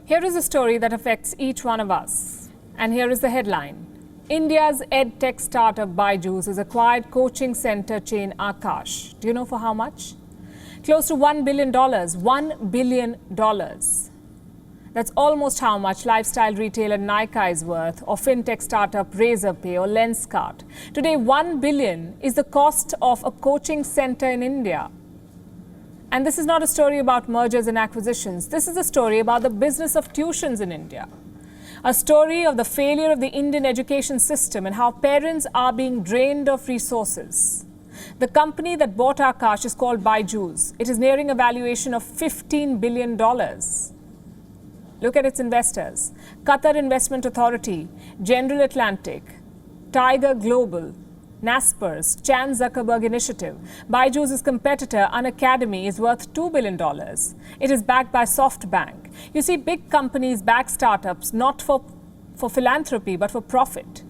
Here is a story that affects each one of us. And here is the headline. India's ed-tech startup Byju has acquired coaching center chain Aakash. Do you know for how much? Close to $1 billion. $1 billion. That's almost how much lifestyle retailer Nike is worth, or fintech startup Razorpay or Lenskart. Today, $1 billion is the cost of a coaching center in India. And this is not a story about mergers and acquisitions. This is a story about the business of tuitions in India. A story of the failure of the Indian education system and how parents are being drained of resources. The company that bought Aakash is called Byju. It is nearing a valuation of $15 billion. Look at its investors. Qatar Investment Authority, General Atlantic, Tiger Global, Naspers, Chan Zuckerberg Initiative. Byju's competitor, Unacademy, is worth $2 billion. It is backed by SoftBank. You see, big companies back startups not for philanthropy but for profit.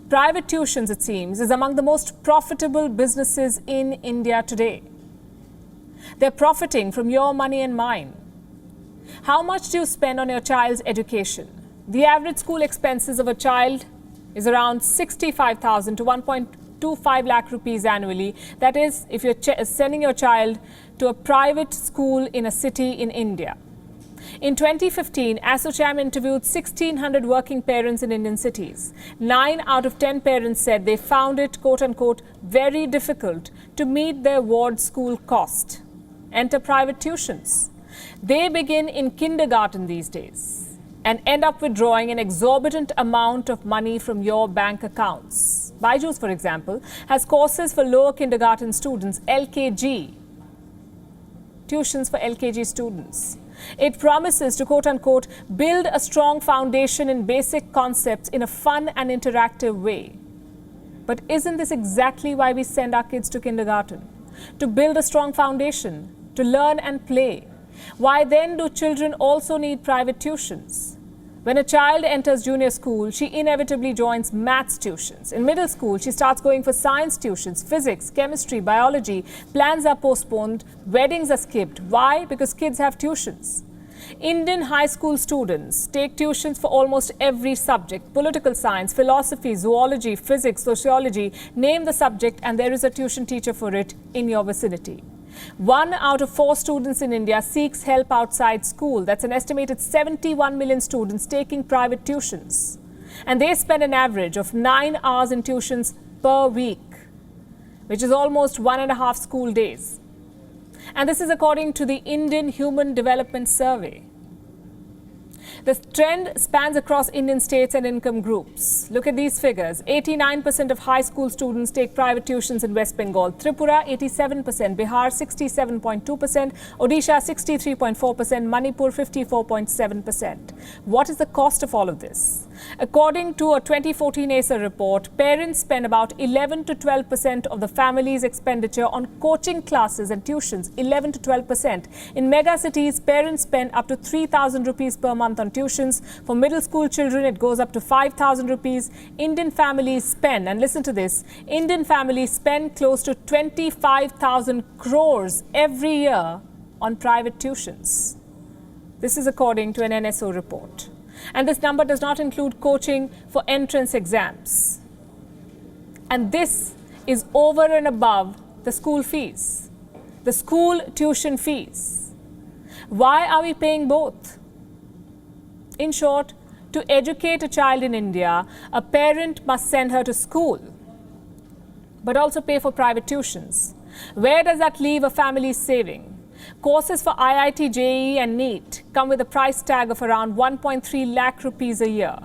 Private tuitions, it seems, is among the most profitable businesses in India today. They're profiting from your money and mine. How much do you spend on your child's education? The average school expenses of a child is around 65,000 to 1.25 lakh rupees annually. That is, if you're sending your child to a private school in a city in India. In 2015, ASSOCHAM interviewed 1,600 working parents in Indian cities. 9 out of 10 parents said they found it, quote-unquote, very difficult to meet their ward school cost. Enter private tuitions. They begin in kindergarten these days and end up withdrawing an exorbitant amount of money from your bank accounts. Byju, for example, has courses for lower kindergarten students, LKG, tuitions for LKG students. It promises to, quote-unquote, build a strong foundation in basic concepts in a fun and interactive way. But isn't this exactly why we send our kids to kindergarten? To build a strong foundation, to learn and play. Why then do children also need private tuitions? When a child enters junior school, she inevitably joins maths tuitions. In middle school, she starts going for science tuitions, physics, chemistry, biology. Plans are postponed, weddings are skipped. Why? Because kids have tuitions. Indian high school students take tuitions for almost every subject: political science, philosophy, zoology, physics, sociology. Name the subject and there is a tuition teacher for it in your vicinity. 1 out of 4 students in India seeks help outside school. That's an estimated 71 million students taking private tuitions. And they spend an average of 9 hours in tuitions per week, which is almost 1.5 school days. And this is according to the Indian Human Development Survey. The trend spans across Indian states and income groups. Look at these figures. 89% of high school students take private tuitions in West Bengal. Tripura, 87%. Bihar, 67.2%. Odisha, 63.4%. Manipur, 54.7%. What is the cost of all of this? According to a 2014 ASA report, parents spend about 11 to 12% of the family's expenditure on coaching classes and tuitions. 11 to 12%. In mega cities, parents spend up to 3,000 rupees per month on tuitions. For middle school children, it goes up to 5,000 rupees. Indian families spend, and listen to this, Indian families spend close to 25,000 crores every year on private tuitions. This is according to an NSO report. And this number does not include coaching for entrance exams. And this is over and above the school fees, the school tuition fees. Why are we paying both? In short, to educate a child in India, a parent must send her to school, but also pay for private tuitions. Where does that leave a family's saving? Courses for IIT, JEE and NEET come with a price tag of around 1.3 lakh rupees a year.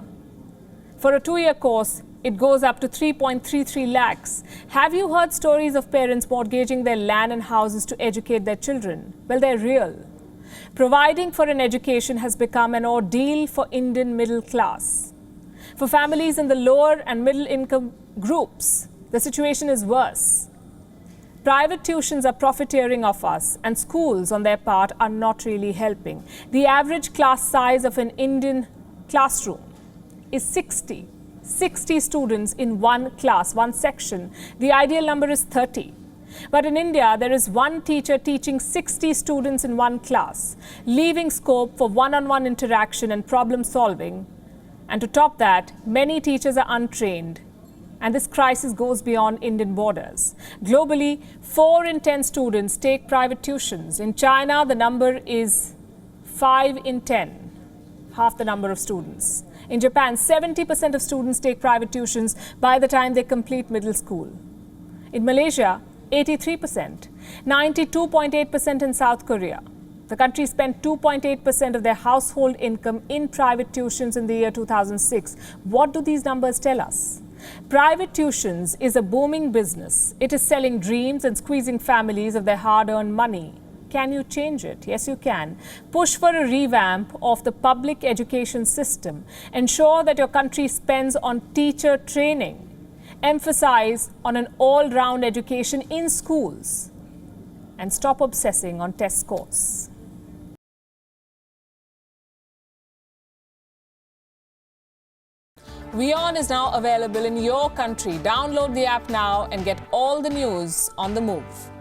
For a 2-year course, it goes up to 3.33 lakhs. Have you heard stories of parents mortgaging their land and houses to educate their children? Well, they're real. Providing for an education has become an ordeal for Indian middle class. For families in the lower and middle income groups, the situation is worse. Private tuitions are profiteering off us, and schools on their part are not really helping. The average class size of an Indian classroom is 60 students in one class, one section. The ideal number is 30. But in India, there is one teacher teaching 60 students in one class, leaving scope for one-on-one interaction and problem solving. And to top that, many teachers are untrained. And this crisis goes beyond Indian borders. Globally, 4 in 10 students take private tuitions. In China, the number is 5 in 10, half the number of students. In Japan, 70% of students take private tuitions by the time they complete middle school. In Malaysia, 83%, 92.8% in South Korea. The country spent 2.8% of their household income in private tuitions in the year 2006. What do these numbers tell us? Private tuitions is a booming business. It is selling dreams and squeezing families of their hard-earned money. Can you change it? Yes, you can. Push for a revamp of the public education system. Ensure that your country spends on teacher training. Emphasize on an all-round education in schools. And stop obsessing on test scores. WION is now available in your country. Download the app now and get all the news on the move.